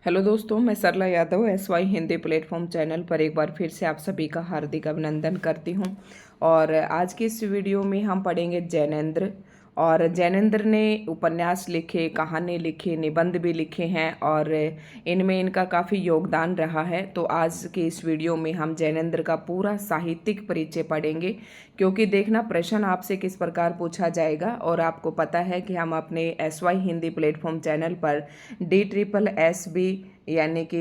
Hello दोस्तों, मैं Sarla Yadav SY Hindi platform channel पर एक बार फिर से आप सभी का हार्दिक अभिनंदन करती हूं। और आज की इस वीडियो में हम पढ़ेंगे जैनेंद्र। और जैनेंद्र ने उपन्यास लिखे, कहानी लिखी, निबंध भी लिखे हैं और इनमें इनका काफ़ी योगदान रहा है। तो आज की इस वीडियो में हम जैनेंद्र का पूरा साहित्यिक परिचय पढ़ेंगे, क्योंकि देखना प्रश्न आपसे किस प्रकार पूछा जाएगा। और आपको पता है कि हम अपने SY हिंदी प्लेटफॉर्म चैनल पर DSSB यानी कि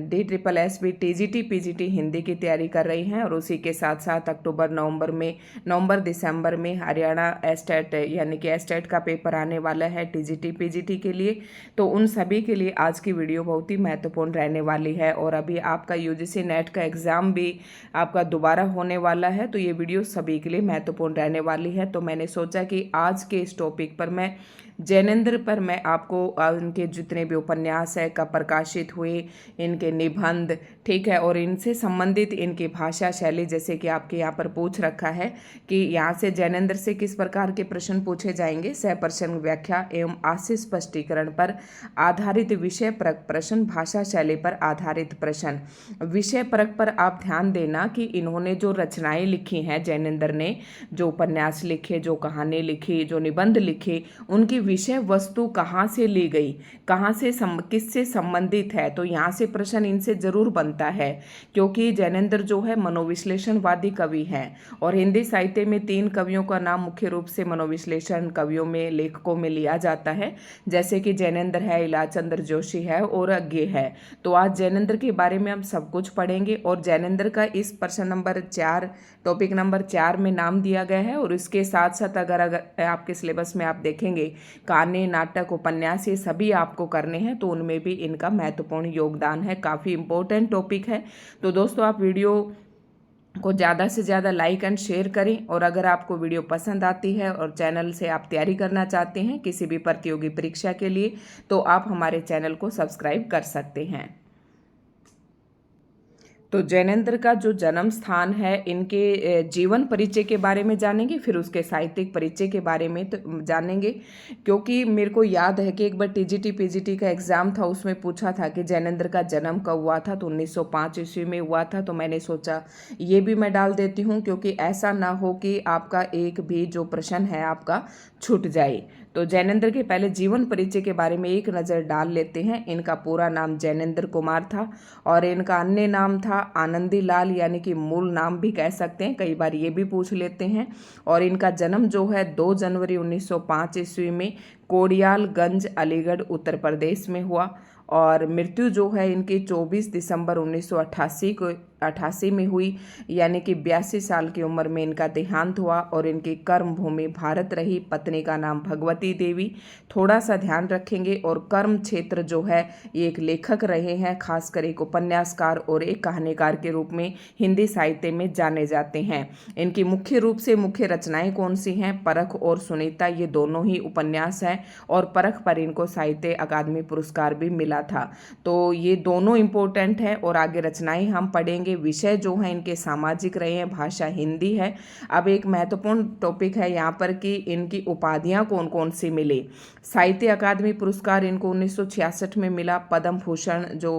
DSSB TGT PGT हिंदी की तैयारी कर रही हैं। और उसी के साथ साथ अक्टूबर नवंबर दिसंबर में हरियाणा एस्टेट यानी कि एस्टेट का पेपर आने वाला है TGT PGT के लिए। तो उन सभी के लिए आज की वीडियो बहुत ही महत्वपूर्ण रहने वाली है। और अभी आपका UGC नेट का एग्ज़ाम भी आपका दोबारा होने वाला है, तो ये वीडियो सभी के लिए महत्वपूर्ण रहने वाली है। तो मैंने सोचा कि आज के इस टॉपिक पर मैं जैनेंद्र पर मैं आपको इनके जितने भी उपन्यास है कब प्रकाशित हुए, इनके निबंध, ठीक है, और इनसे संबंधित इनकी भाषा शैली, जैसे कि आपके यहाँ पर पूछ रखा है कि यहाँ से जैनेंद्र से किस प्रकार के प्रश्न पूछे जाएंगे। सह प्रश्न व्याख्या एवं आशय स्पष्टीकरण पर आधारित विषय परक प्रश्न, भाषा शैली पर आधारित प्रश्न। विषय परक पर आप ध्यान देना कि इन्होंने जो रचनाएं लिखी हैं, जैनेंद्र ने जो उपन्यास लिखे, जो कहानी लिखी, जो निबंध लिखे, उनकी विषय वस्तु कहाँ से ली गई, कहाँ से किससे संबंधित है। तो यहाँ से प्रश्न इनसे जरूर बनता है, क्योंकि जैनेंद्र जो है मनोविश्लेषणवादी कवि हैं। और हिंदी साहित्य में 3 कवियों का नाम मुख्य रूप से मनोविश्लेषण कवियों में, लेखकों में लिया जाता है, जैसे कि जैनेंद्र है, इलाचंद्र जोशी है और अज्ञे है। तो आज जैनेंद्र के बारे में हम सब कुछ पढ़ेंगे। और जैनेंद्र का इस प्रश्न नंबर 4, टॉपिक नंबर 4 में नाम दिया गया है। और इसके साथ साथ अगर आपके सिलेबस में आप देखेंगे, कहानी, नाटक, उपन्यास, ये सभी आपको करने हैं, तो उनमें भी इनका महत्वपूर्ण योगदान है। काफ़ी इंपॉर्टेंट टॉपिक है। तो दोस्तों, आप वीडियो को ज़्यादा से ज़्यादा लाइक एंड शेयर करें। और अगर आपको वीडियो पसंद आती है और चैनल से आप तैयारी करना चाहते हैं किसी भी प्रतियोगी परीक्षा के लिए, तो आप हमारे चैनल को सब्सक्राइब कर सकते हैं। तो जैनेंद्र का जो जन्म स्थान है, इनके जीवन परिचय के बारे में जानेंगे, फिर उसके साहित्यिक परिचय के बारे में तो जानेंगे। क्योंकि मेरे को याद है कि एक बार TGT PGT का एग्ज़ाम था, उसमें पूछा था कि जैनेंद्र का जन्म कब हुआ था, तो 1905 ईस्वी में हुआ था। तो मैंने सोचा ये भी मैं डाल देती हूँ, क्योंकि ऐसा ना हो कि आपका एक भी जो प्रश्न है आपका छूट जाए। तो जैनेंद्र के पहले जीवन परिचय के बारे में एक नज़र डाल लेते हैं। इनका पूरा नाम जैनेंद्र कुमार था और इनका अन्य नाम था आनंदी लाल, यानी कि मूल नाम भी कह सकते हैं, कई बार ये भी पूछ लेते हैं। और इनका जन्म जो है 2 जनवरी 1905 ईस्वी में कोडियालगंज, अलीगढ़, उत्तर प्रदेश में हुआ। और मृत्यु जो है इनकी 24 दिसंबर 1988 में हुई, यानी कि 82 साल की उम्र में इनका देहांत हुआ। और इनकी कर्म भूमि भारत रही। पत्नी का नाम भगवती देवी। थोड़ा सा ध्यान रखेंगे। और कर्म क्षेत्र जो है, ये एक लेखक रहे हैं, खासकर एक उपन्यासकार और एक कहानीकार के रूप में हिंदी साहित्य में जाने जाते हैं। इनकी मुख्य रूप से मुख्य रचनाएं कौन सी हैं? परख और सुनीता, ये दोनों ही उपन्यास हैं। और परख पर इनको साहित्य अकादमी पुरस्कार भी मिला था। तो ये दोनों इंपॉर्टेंट है। और आगे रचनाएं हम पढ़ेंगे। विषय जो है इनके सामाजिक रहे हैं, भाषा हिंदी है। अब एक महत्वपूर्ण टॉपिक है यहाँ पर कि इनकी उपाधियां कौन कौन सी मिली। साहित्य अकादमी पुरस्कार इनको 1966 में मिला। पद्म भूषण जो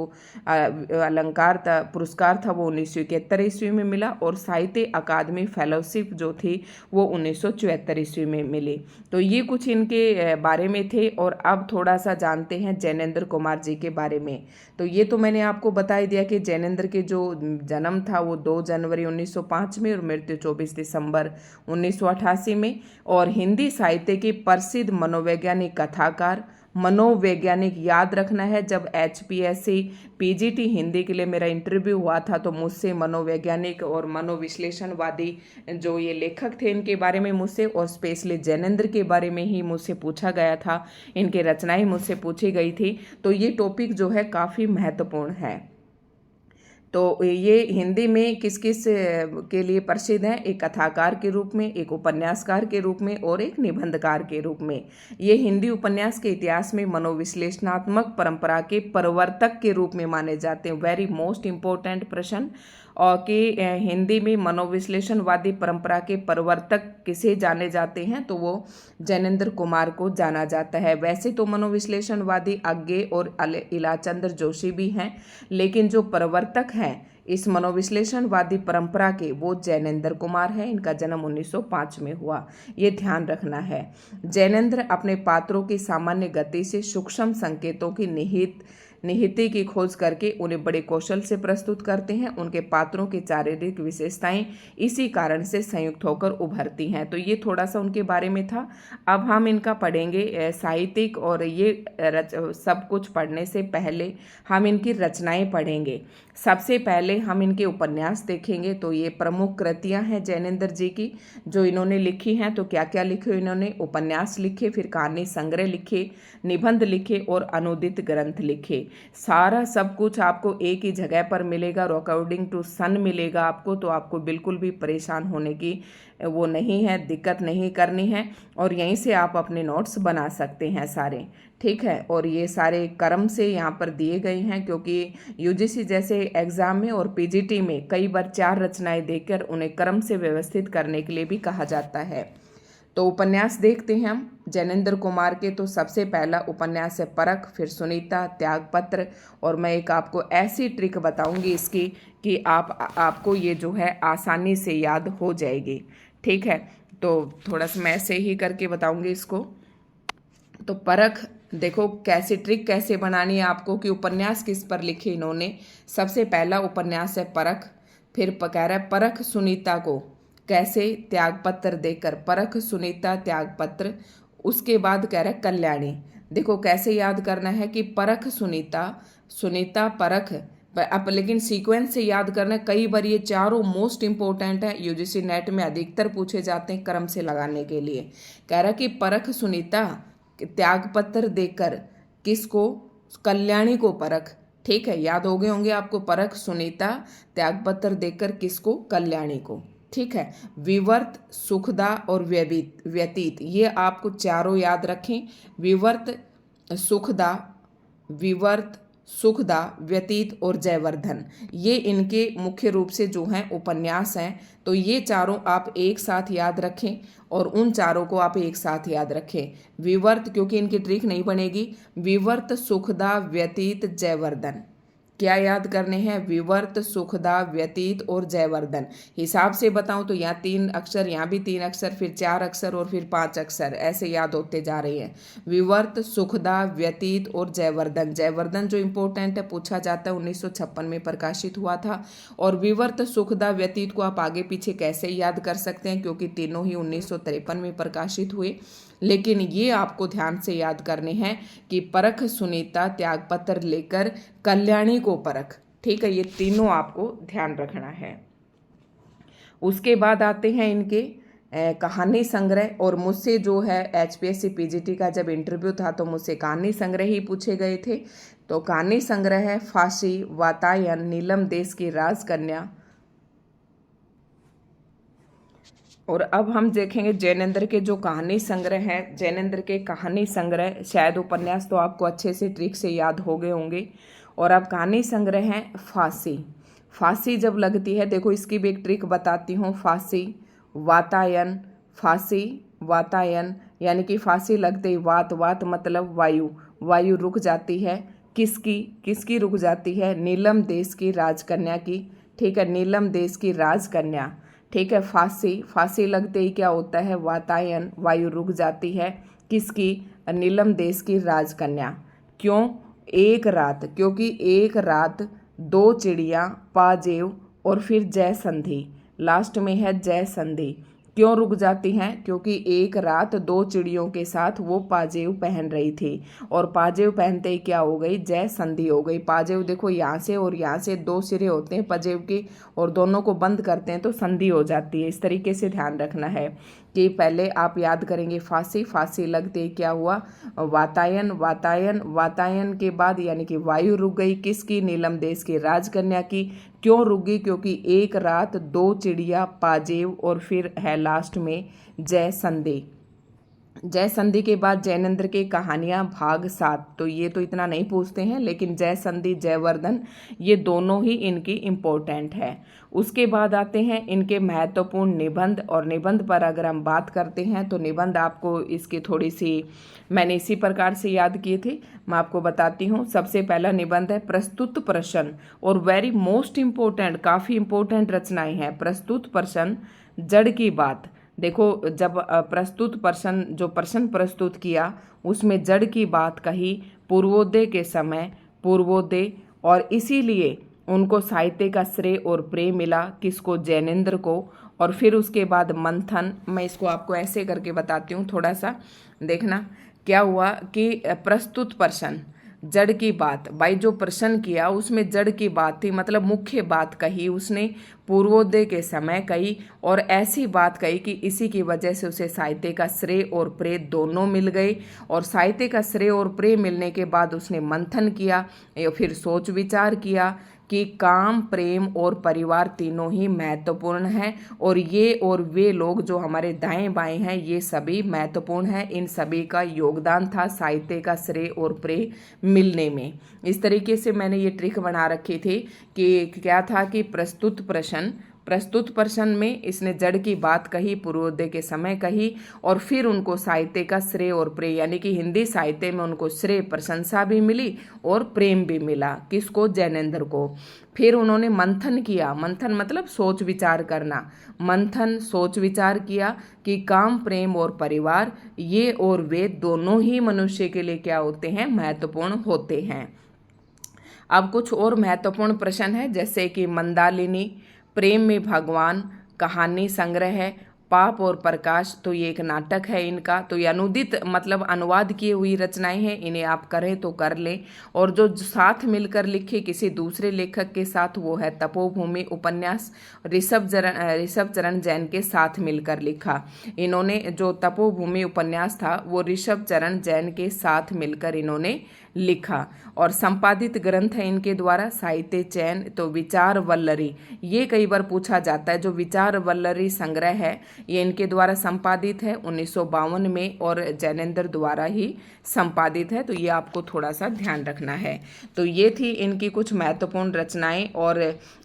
अलंकार पुरस्कार था वो 1971 ईस्वी में मिला। और साहित्य अकादमी फेलोशिप जो थी वो 1974 ईस्वी में मिली। तो ये कुछ इनके बारे में थे। और अब थोड़ा सा जानते हैं जैनेंद्र कुमार जी के बारे में। तो ये तो मैंने आपको बता ही दिया कि जैनेंद्र के जो जन्म था वो 2 जनवरी 1905 में और मृत्यु 24 दिसंबर 1988 में। और हिंदी साहित्य के प्रसिद्ध मनोवैज्ञानिक कथाकार, मनोवैज्ञानिक, याद रखना है, जब HPSC PGT हिंदी के लिए मेरा इंटरव्यू हुआ था तो मुझसे मनोवैज्ञानिक और मनोविश्लेषणवादी जो ये लेखक थे इनके बारे में मुझसे, और स्पेशली जैनेंद्र के बारे में ही मुझसे पूछा गया था, इनके रचनाएं मुझसे पूछी गई थी। तो ये टॉपिक जो है काफ़ी महत्वपूर्ण है। तो ये हिंदी में किस किस के लिए प्रसिद्ध है? एक कथाकार के रूप में, एक उपन्यासकार के रूप में और एक निबंधकार के रूप में। ये हिंदी उपन्यास के इतिहास में मनोविश्लेषणात्मक परंपरा के प्रवर्तक के रूप में माने जाते हैं। वेरी मोस्ट इम्पोर्टेंट प्रश्न। और कि हिंदी में मनोविश्लेषणवादी परंपरा के प्रवर्तक किसे जाने जाते हैं? तो वो जैनेंद्र कुमार को जाना जाता है। वैसे तो मनोविश्लेषणवादी अज्ञे और इलाचंद्र जोशी भी हैं, लेकिन जो प्रवर्तक हैं इस मनोविश्लेषणवादी परंपरा के वो जैनेंद्र कुमार है। इनका जन्म 1905 में हुआ, ये ध्यान रखना है। जैनेंद्र अपने पात्रों की सामान्य गति से सूक्ष्म संकेतों की निहिति की खोज करके उन्हें बड़े कौशल से प्रस्तुत करते हैं। उनके पात्रों की शारीरिक विशेषताएं इसी कारण से संयुक्त होकर उभरती हैं। तो ये थोड़ा सा उनके बारे में था। अब हम इनका पढ़ेंगे साहित्यिक, और ये सब कुछ पढ़ने से पहले हम इनकी रचनाएं पढ़ेंगे। सबसे पहले हम इनके उपन्यास देखेंगे। तो ये प्रमुख कृतियां हैं जैनेंद्र जी की जो इन्होंने लिखी हैं। तो क्या क्या लिखे इन्होंने? उपन्यास लिखे, फिर कहानी संग्रह लिखे, निबंध लिखे और अनुदित ग्रंथ लिखे। सारा सब कुछ आपको एक ही जगह पर मिलेगा, अकॉर्डिंग टू सन मिलेगा आपको। तो आपको बिल्कुल भी परेशान होने की वो नहीं है, दिक्कत नहीं करनी है, और यहीं से आप अपने नोट्स बना सकते हैं सारे, ठीक है। और ये सारे क्रम से यहाँ पर दिए गए हैं, क्योंकि यूजीसी जैसे एग्जाम में और पीजीटी में कई बार 4 रचनाएं देकर उन्हें क्रम से व्यवस्थित करने के लिए भी कहा जाता है। तो उपन्यास देखते हैं हम जैनेंद्र कुमार के। तो सबसे पहला उपन्यास है परख, फिर सुनीता, त्यागपत्र, और मैं एक आपको ऐसी ट्रिक बताऊंगी इसकी कि आपको ये जो है आसानी से याद हो जाएगी, ठीक है। तो थोड़ा सा मैं ऐसे ही करके बताऊंगी इसको। तो परख देखो कैसे ट्रिक कैसे बनानी है आपको, कि उपन्यास किस पर लिखे इन्होंने। सबसे पहला उपन्यास है परख, फिर कह रहा है परख सुनीता को कैसे? त्यागपत्र देकर। परख सुनीता त्यागपत्र। उसके बाद कह रहा है कल्याणी। देखो कैसे याद करना है कि परख सुनीता, सुनीता परख, अब लेकिन सीक्वेंस से याद करना है। कई बार ये चारों मोस्ट इंपॉर्टेंट है, यूजीसी नेट में अधिकतर पूछे जाते हैं क्रम से लगाने के लिए। कह रहा कि परख सुनीता त्यागपत्र देकर किसको? कल्याणी को परख, ठीक है। याद हो गए होंगे आपको, परख सुनीता त्यागपत्र देकर किसको? कल्याणी को, ठीक है। विवर्त, सुखदा और व्यतीत, ये आपको चारों याद रखें। विवर्त, सुखदा, व्यतीत और जयवर्धन, ये इनके मुख्य रूप से जो हैं उपन्यास हैं। तो ये चारों आप एक साथ याद रखें, और उन चारों को आप एक साथ याद रखें। विवर्त, क्योंकि इनकी ट्रिक नहीं बनेगी। विवर्त, सुखदा, व्यतीत, जयवर्धन, क्या याद करने हैं? विवर्त, सुखदा, व्यतीत और जयवर्धन। हिसाब से बताऊं तो यहाँ 3 अक्षर, यहाँ भी 3 अक्षर, फिर 4 अक्षर और फिर 5 अक्षर, ऐसे याद होते जा रहे हैं। विवर्त, सुखदा, व्यतीत और जयवर्धन। जयवर्धन जो इम्पोर्टेंट है, पूछा जाता है, 1956 में प्रकाशित हुआ था। और विवर्त, सुखदा, व्यतीत को आप आगे पीछे कैसे याद कर सकते हैं, क्योंकि तीनों ही 1953 में प्रकाशित हुए। लेकिन ये आपको ध्यान से याद करने हैं कि परख सुनीता त्यागपत्र लेकर कल्याणी को परख, ठीक है। ये तीनों आपको ध्यान रखना है। उसके बाद आते हैं इनके कहानी संग्रह। और मुझसे जो है एचपीएससी पीजीटी का जब इंटरव्यू था तो मुझसे कहानी संग्रह ही पूछे गए थे। तो कहानी संग्रह है फांसी, वातायन, नीलम देश की राजकन्या। और अब हम देखेंगे जैनेंद्र के जो कहानी संग्रह हैं। जैनेंद्र के कहानी संग्रह, शायद उपन्यास तो आपको अच्छे से ट्रिक से याद हो गए होंगे। और अब कहानी संग्रह है फांसी। फांसी जब लगती है, देखो इसकी भी एक ट्रिक बताती हूँ। फांसी, वातायन, फांसी, वातायन, यानी कि फांसी लगते ही वात मतलब वायु रुक जाती है। किसकी रुक जाती है? नीलम देश की राजकन्या की, ठीक है। नीलम देश की राजकन्या, ठीक है। फांसी लगते ही क्या होता है? वातायन, वायु रुक जाती है। किसकी? नीलम देश की राजकन्या। क्यों? एक रात, क्योंकि एक रात 2 चिड़िया, पाजेव और फिर जय संधि, लास्ट में है जय संधि। क्यों रुक जाती हैं? क्योंकि एक रात 2 चिड़ियों के साथ वो पाजेव पहन रही थी, और पाजेव पहनते ही क्या हो गई? जय संधि हो गई। पाजेव देखो यहाँ से और यहाँ से 2 सिरे होते हैं पाजेव के, और दोनों को बंद करते हैं तो संधि हो जाती है। इस तरीके से ध्यान रखना है। कि पहले आप याद करेंगे फांसी, फांसी लगते क्या हुआ, वातायन, वातायन, वातायन के बाद यानी कि वायु रुक गई, किसकी, नीलम देश की राजकन्या की। क्यों रुक गई, क्योंकि एक रात दो चिड़िया पाजेब, और फिर है लास्ट में जय संधि। जय संधि के बाद जैनेन्द्र की कहानियां भाग 7, तो ये तो इतना नहीं पूछते हैं, लेकिन जय संधि, जयवर्धन, ये दोनों ही इनकी इम्पोर्टेंट है। उसके बाद आते हैं इनके महत्वपूर्ण निबंध, और निबंध पर अगर हम बात करते हैं तो निबंध आपको इसकी थोड़ी सी मैंने इसी प्रकार से याद किए थे, मैं आपको बताती हूँ। सबसे पहला निबंध है प्रस्तुत प्रश्न, और वेरी मोस्ट इम्पोर्टेंट, काफ़ी इम्पोर्टेंट रचनाएं हैं। प्रस्तुत प्रश्न, जड़ की बात। देखो, जब प्रस्तुत प्रश्न, जो प्रश्न प्रस्तुत किया उसमें जड़ की बात कही, पूर्वोदय के समय, पूर्वोदय, और इसीलिए उनको साहित्य का श्रेय और प्रेय मिला, किसको, जैनेन्द्र को। और फिर उसके बाद मंथन, मैं इसको आपको ऐसे करके बताती हूँ, थोड़ा सा देखना। क्या हुआ कि प्रस्तुत प्रश्न, जड़ की बात, भाई जो प्रश्न किया उसमें जड़ की बात थी, मतलब मुख्य बात कही उसने, पूर्वोदय के समय कही, और ऐसी बात कही कि इसी की वजह से उसे साहित्य का श्रेय और प्रेय दोनों मिल गए। और साहित्य का श्रेय और प्रेय मिलने के बाद उसने मंथन किया, फिर सोच विचार किया कि काम, प्रेम और परिवार तीनों ही महत्वपूर्ण हैं, और ये और वे लोग जो हमारे दाएं बाएं हैं ये सभी महत्वपूर्ण हैं। इन सभी का योगदान था साहित्य का श्रेय और प्रेय मिलने में। इस तरीके से मैंने ये ट्रिक बना रखी थी कि क्या था कि प्रस्तुत प्रश्न में इसने जड़ की बात कही, पूर्वोदय के समय कही, और फिर उनको साहित्य का श्रेय और प्रेय, यानी कि हिंदी साहित्य में उनको श्रेय, प्रशंसा भी मिली और प्रेम भी मिला, किसको, जैनेन्द्र को। फिर उन्होंने मंथन किया, मंथन मतलब सोच विचार करना, मंथन सोच विचार किया कि काम, प्रेम और परिवार, ये और वे दोनों ही मनुष्य के लिए क्या होते हैं, महत्वपूर्ण होते हैं। अब कुछ और महत्वपूर्ण प्रश्न है, जैसे कि मंदालिनी, प्रेम में भगवान, कहानी संग्रह है, पाप और प्रकाश, तो ये एक नाटक है इनका। तो ये अनुदित मतलब अनुवाद किए हुई रचनाएं हैं, इन्हें आप करें तो कर लें। और जो साथ मिलकर लिखे किसी दूसरे लेखक के साथ, वो है तपोभूमि उपन्यास, ऋषभ चरण जैन के साथ मिलकर लिखा। इन्होंने जो तपोभूमि उपन्यास था वो ऋषभ चरण जैन के साथ मिलकर इन्होंने लिखा। और संपादित ग्रंथ है इनके द्वारा साहित्य चयन, तो विचार वल्लरी, ये कई बार पूछा जाता है। जो विचार वल्लरी संग्रह है ये इनके द्वारा संपादित है 1952 में, और जैनेन्द्र द्वारा ही संपादित है, तो ये आपको थोड़ा सा ध्यान रखना है। तो ये थी इनकी कुछ महत्वपूर्ण रचनाएं। और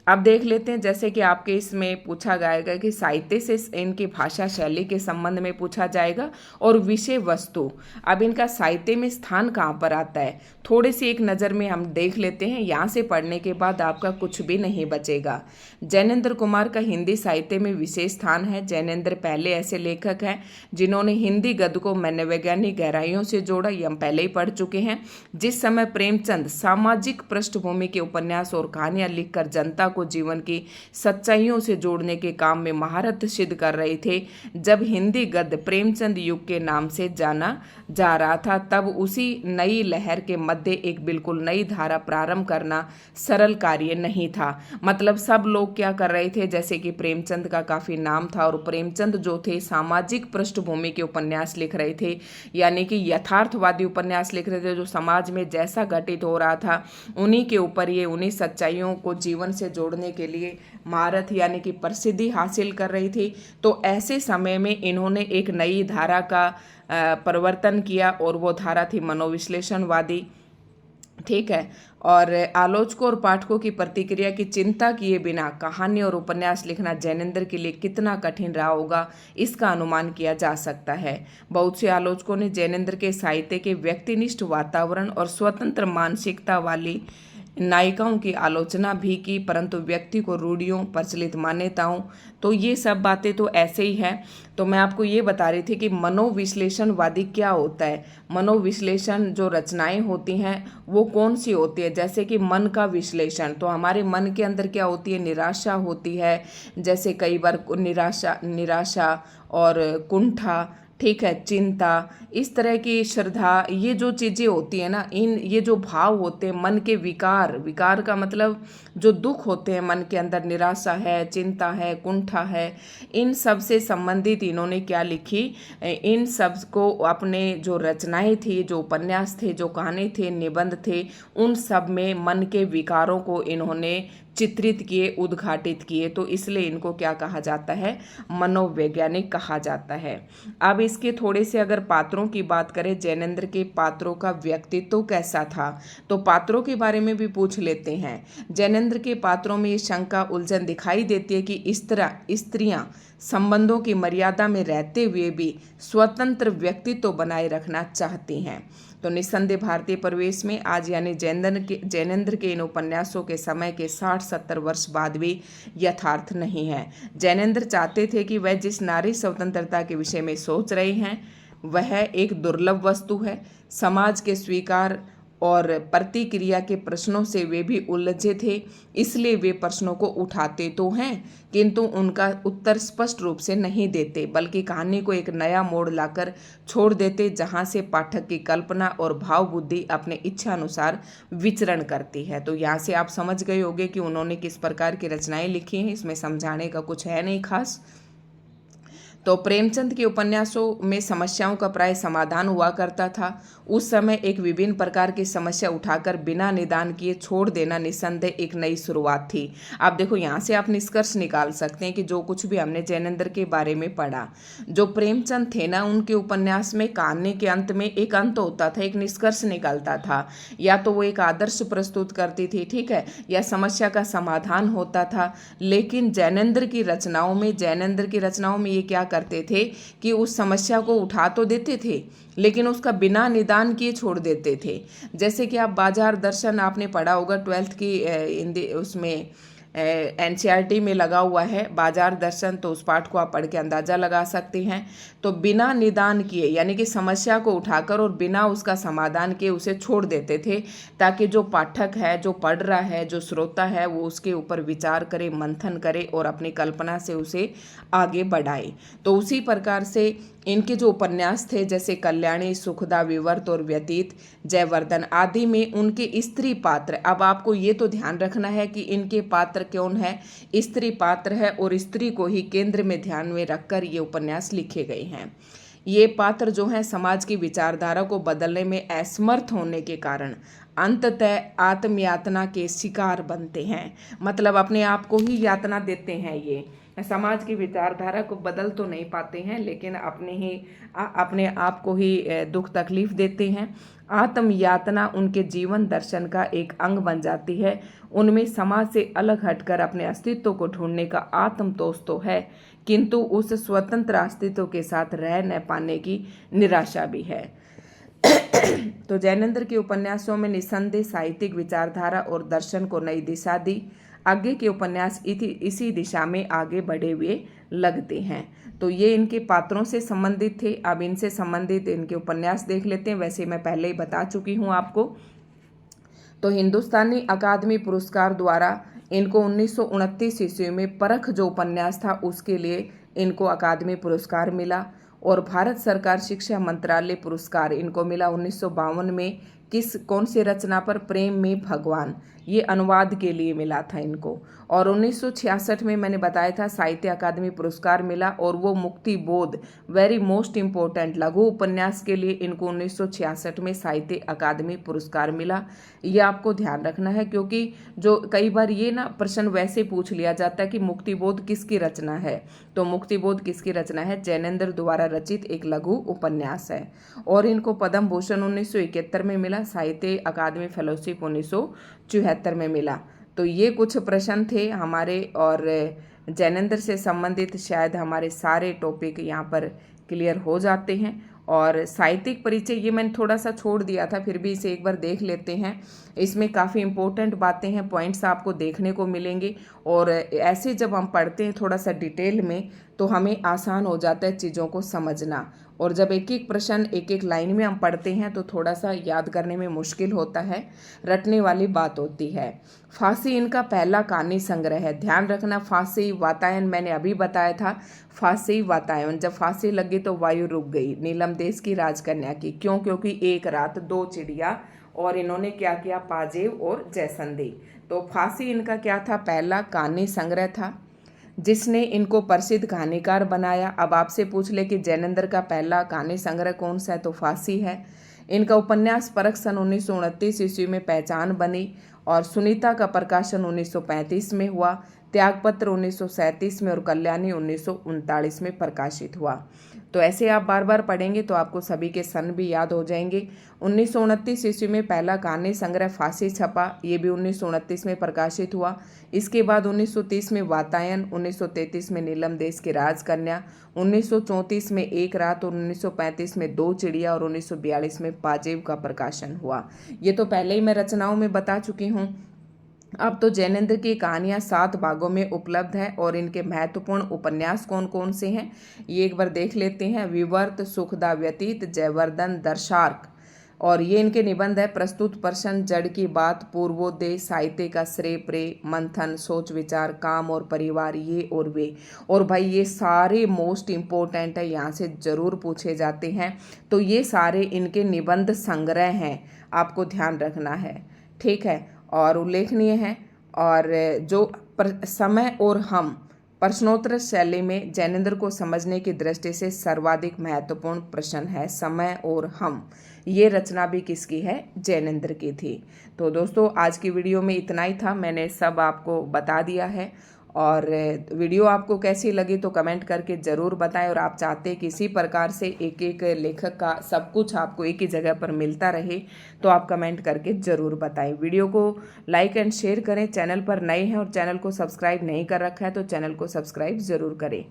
अब देख लेते हैं, जैसे कि आपके इसमें पूछा जाएगा कि साहित्य से इनकी भाषा शैली के संबंध में पूछा जाएगा, और विषय वस्तु, अब इनका साहित्य में स्थान कहाँ पर आता है, थोड़ी सी एक नज़र में हम देख लेते हैं। यहाँ से पढ़ने के बाद आपका कुछ भी नहीं बचेगा। जैनेन्द्र कुमार का हिंदी साहित्य में विशेष स्थान है। जैनेन्द्र पहले ऐसे लेखक हैं जिन्होंने हिंदी गद्य को मनोवैज्ञानिक गहराइयों से जोड़ा, ये हम पहले ही पढ़ चुके हैं। जिस समय प्रेमचंद सामाजिक पृष्ठभूमि के उपन्यास और कहानियां लिखकर जनता को जीवन की सच्चाइयों से जोड़ने के काम में महारत सिद्ध कर रहे थे, जब हिंदी गद्य प्रेमचंद युग के नाम से जाना जा रहा था, तब उसी नई लहर के मध्य एक बिल्कुल नई धारा प्रारंभ करना सरल कार्य नहीं था। मतलब सब लोग क्या कर रहे थे, जैसे कि प्रेमचंद का काफी नाम था, और प्रेमचंद जो थे सामाजिक पृष्ठभूमि के उपन्यास लिख रहे थे, यानी कि यथार्थवादी उपन्यास लिख रहे थे। जो समाज में जैसा घटित हो रहा था उन्हीं के ऊपर ये उन्हीं सच्चाइयों को जीवन से जोड़ने के लिए महारत यानी कि प्रसिद्धि हासिल कर रही थी। तो ऐसे समय में इन्होंने एक नई धारा का परिवर्तन किया, और वो धारा थी मनोविश्लेषणवादी। ठीक है, और आलोचकों और पाठकों की प्रतिक्रिया की चिंता किए बिना कहानी और उपन्यास लिखना जैनेन्द्र के लिए कितना कठिन रहा होगा, इसका अनुमान किया जा सकता है। बहुत से आलोचकों ने जैनेन्द्र के साहित्य के व्यक्तिनिष्ठ वातावरण और स्वतंत्र मानसिकता वाली नायिकाओं की आलोचना भी की, परंतु व्यक्ति को रूढ़ियों, प्रचलित मान्यताओं, तो ये सब बातें तो ऐसे ही है। तो मैं आपको ये बता रही थी कि मनोविश्लेषणवादी क्या होता है। मनोविश्लेषण जो रचनाएं होती हैं वो कौन सी होती है, जैसे कि मन का विश्लेषण, तो हमारे मन के अंदर क्या होती है, निराशा होती है। जैसे कई बार निराशा और कुंठा, ठीक है, चिंता, इस तरह की श्रद्धा, ये जो चीज़ें होती है ना, ये जो भाव होते हैं, मन के विकार, विकार का मतलब जो दुख होते हैं मन के अंदर, निराशा है, चिंता है, कुंठा है, इन सब से संबंधित इन्होंने क्या लिखी, इन सब को अपने जो रचनाएं थी, जो उपन्यास थे, जो कहानी थे, निबंध थे, उन सब में मन के विकारों को इन्होंने चित्रित किए, उद्घाटित किए। तो इसलिए इनको क्या कहा जाता है, मनोवैज्ञानिक कहा जाता है। अब इसके थोड़े से अगर पात्रों की बात करें, जैनेंद्र के पात्रों का व्यक्तित्व कैसा था, तो पात्रों के बारे में भी पूछ लेते हैं। जैनेंद्र के पात्रों में ये शंका, उलझन दिखाई देती है कि इस तरह स्त्रियां संबंधों की मर्यादा में रहते हुए भी स्वतंत्र व्यक्तित्व बनाए रखना चाहती हैं। तो निस्संदेह भारतीय परिवेश में आज यानी जैनेंद्र के इन उपन्यासों के समय के 60-70 वर्ष बाद भी यथार्थ नहीं है। जैनेंद्र चाहते थे कि वह जिस नारी स्वतंत्रता के विषय में सोच रहे हैं वह एक दुर्लभ वस्तु है। समाज के स्वीकार और प्रतिक्रिया के प्रश्नों से वे भी उलझे थे, इसलिए वे प्रश्नों को उठाते तो हैं किंतु उनका उत्तर स्पष्ट रूप से नहीं देते, बल्कि कहानी को एक नया मोड़ लाकर छोड़ देते, जहां से पाठक की कल्पना और भाव बुद्धि अपने इच्छा अनुसार विचरण करती है। तो यहाँ से आप समझ गए होंगे कि उन्होंने किस प्रकार की रचनाएं लिखी हैं, इसमें समझाने का कुछ है नहीं खास। तो प्रेमचंद के उपन्यासों में समस्याओं का प्राय समाधान हुआ करता था। उस समय एक विभिन्न प्रकार की समस्या उठाकर बिना निदान किए छोड़ देना निस्संदेह एक नई शुरुआत थी। आप देखो, यहाँ से आप निष्कर्ष निकाल सकते हैं कि जो कुछ भी हमने जैनेंद्र के बारे में पढ़ा, जो प्रेमचंद थे ना, उनके उपन्यास में कहानी के अंत में एक अंत होता था, एक निष्कर्ष निकलता था। या तो वो एक आदर्श प्रस्तुत करती थी, ठीक है, या समस्या का समाधान होता था। लेकिन जैनेंद्र की रचनाओं में ये क्या करते थे कि उस समस्या को उठा तो देते थे लेकिन उसका बिना निदान किए छोड़ देते थे। जैसे कि आप बाजार दर्शन आपने पढ़ा होगा 12th की हिंदी, उसमें एनसीईआरटी में लगा हुआ है बाजार दर्शन, तो उस पाठ को आप पढ़ के अंदाजा लगा सकते हैं। तो बिना निदान किए यानी कि समस्या को उठाकर और बिना उसका समाधान किए उसे छोड़ देते थे, ताकि जो पाठक है, जो पढ़ रहा है, जो श्रोता है, वो उसके ऊपर विचार करे, मंथन करे और अपनी कल्पना से उसे आगे बढ़ाए। तो उसी प्रकार से इनके जो उपन्यास थे, जैसे कल्याणी, सुखदा, विवर्त और व्यतीत, जयवर्धन आदि में उनके स्त्री पात्र, अब आपको ये तो ध्यान रखना है कि इनके पात्र कौन है, स्त्री पात्र है और स्त्री को ही केंद्र में ध्यान में रखकर ये उपन्यास लिखे गए हैं। ये पात्र जो हैं समाज की विचारधारा को बदलने में असमर्थ होने के कारण अंततः आत्मयातना के शिकार बनते हैं, मतलब अपने आप को ही यातना देते हैं। ये समाज की विचारधारा को बदल तो नहीं पाते हैं लेकिन अपने आप को ही दुख तकलीफ देते हैं। आत्म यातना उनके जीवन दर्शन का एक अंग बन जाती है। उनमें समाज से अलग हटकर अपने अस्तित्व को ढूंढने का आत्मतोष तो है, किंतु उस स्वतंत्र अस्तित्व के साथ रह न पाने की निराशा भी है। तो जैनेंद्र के उपन्यासों में निस्संदेह साहित्यिक विचारधारा और दर्शन को नई दिशा दी। आगे के उपन्यास इसी दिशा में आगे बढ़े हुए लगते हैं। तो ये इनके पात्रों से संबंधित थे। अब इनसे संबंधित इनके उपन्यास देख लेते हैं। वैसे मैं पहले ही बता चुकी हूँ आपको। तो हिंदुस्तानी अकादमी पुरस्कार द्वारा इनको 1929 ईस्वी में परख जो उपन्यास था उसके लिए इनको अकादमी पुरस्कार मिला, और भारत सरकार शिक्षा मंत्रालय पुरस्कार इनको मिला 1952 में। कौन सी रचना पर? प्रेम में भगवान, ये अनुवाद के लिए मिला था इनको। और 1966 में मैंने बताया था साहित्य अकादमी पुरस्कार मिला, और वो मुक्ति बोध, वेरी मोस्ट इम्पोर्टेंट लघु उपन्यास के लिए इनको 1966 में साहित्य अकादमी पुरस्कार मिला। ये आपको ध्यान रखना है, क्योंकि जो कई बार ये ना प्रश्न वैसे पूछ लिया जाता है कि मुक्ति बोध किसकी रचना है। तो मुक्ति बोध किसकी रचना है? जैनेंद्र द्वारा रचित एक लघु उपन्यास है। और इनको पद्म भूषण 1971 में मिला, साहित्य अकादमी फेलोशिप 1974 में मिला। तो ये कुछ प्रश्न थे हमारे, और जैनेंद्र से संबंधित शायद हमारे सारे टॉपिक यहाँ पर क्लियर हो जाते हैं। और साहित्यिक परिचय ये मैंने थोड़ा सा छोड़ दिया था, फिर भी इसे एक बार देख लेते हैं। इसमें काफ़ी इंपॉर्टेंट बातें हैं, पॉइंट्स आपको देखने को मिलेंगे। और ऐसे जब हम पढ़ते हैं थोड़ा सा डिटेल में, तो हमें आसान हो जाता है चीज़ों को समझना। और जब एक एक प्रश्न एक एक लाइन में हम पढ़ते हैं तो थोड़ा सा याद करने में मुश्किल होता है, रटने वाली बात होती है। फांसी इनका पहला कहानी संग्रह है। ध्यान रखना, फांसी वातायन मैंने अभी बताया था। फांसी वातायन, जब फांसी लगी तो वायु रुक गई। नीलम देश की राजकन्या की, क्यों? क्योंकि एक रात दो चिड़िया, और इन्होंने क्या किया, पाजेब और जैसंदी। तो फांसी इनका क्या था, पहला कहानी संग्रह था जिसने इनको प्रसिद्ध कहानीकार बनाया। अब आपसे पूछ ले कि जैनेंद्र का पहला कहानी संग्रह कौन सा है, तो फांसी है। इनका उपन्यास परख सन 1929 ईस्वी में पहचान बनी, और सुनीता का प्रकाशन 1935 में हुआ, त्यागपत्र 1937 में और कल्याणी 1939 में प्रकाशित हुआ। तो ऐसे आप बार बार पढ़ेंगे तो आपको सभी के सन भी याद हो जाएंगे। 1929 ईस्वी में पहला कहानी संग्रह फांसी छपा, ये भी 1929 में प्रकाशित हुआ। इसके बाद 1930 में वातायन, 1933 में नीलम देश की राजकन्या, 1934 में एक रात और 1935 में दो चिड़िया और 1942 में पाजेब का प्रकाशन हुआ। ये तो पहले ही मैं रचनाओं में बता चुकी हूँ। अब तो जैनेंद्र की कहानियां 7 भागों में उपलब्ध है, और इनके महत्वपूर्ण उपन्यास कौन कौन से हैं ये एक बार देख लेते हैं। विवर्त, सुखदा व्यतीत, जयवर्धन, दर्शार्क, और ये इनके निबंध है। प्रस्तुत प्रश्न, जड़ की बात, पूर्वोदय, साहित्य का श्रेय प्रेय, मंथन, सोच विचार, काम और परिवार, ये और वे। और भाई ये सारे मोस्ट इम्पोर्टेंट है, यहाँ से जरूर पूछे जाते हैं। तो ये सारे इनके निबंध संग्रह हैं, आपको ध्यान रखना है, ठीक है, और उल्लेखनीय है। और जो समय और हम प्रश्नोत्तर शैली में जैनेंद्र को समझने की दृष्टि से सर्वाधिक महत्वपूर्ण प्रश्न है समय और हम। ये रचना भी किसकी है, जैनेंद्र की थी। तो दोस्तों आज की वीडियो में इतना ही था, मैंने सब आपको बता दिया है। और वीडियो आपको कैसी लगी तो कमेंट करके ज़रूर बताएं। और आप चाहते हैं किसी प्रकार से एक एक लेखक का सब कुछ आपको एक ही जगह पर मिलता रहे तो आप कमेंट करके ज़रूर बताएं। वीडियो को लाइक एंड शेयर करें। चैनल पर नए हैं और चैनल को सब्सक्राइब नहीं कर रखा है तो चैनल को सब्सक्राइब ज़रूर करें।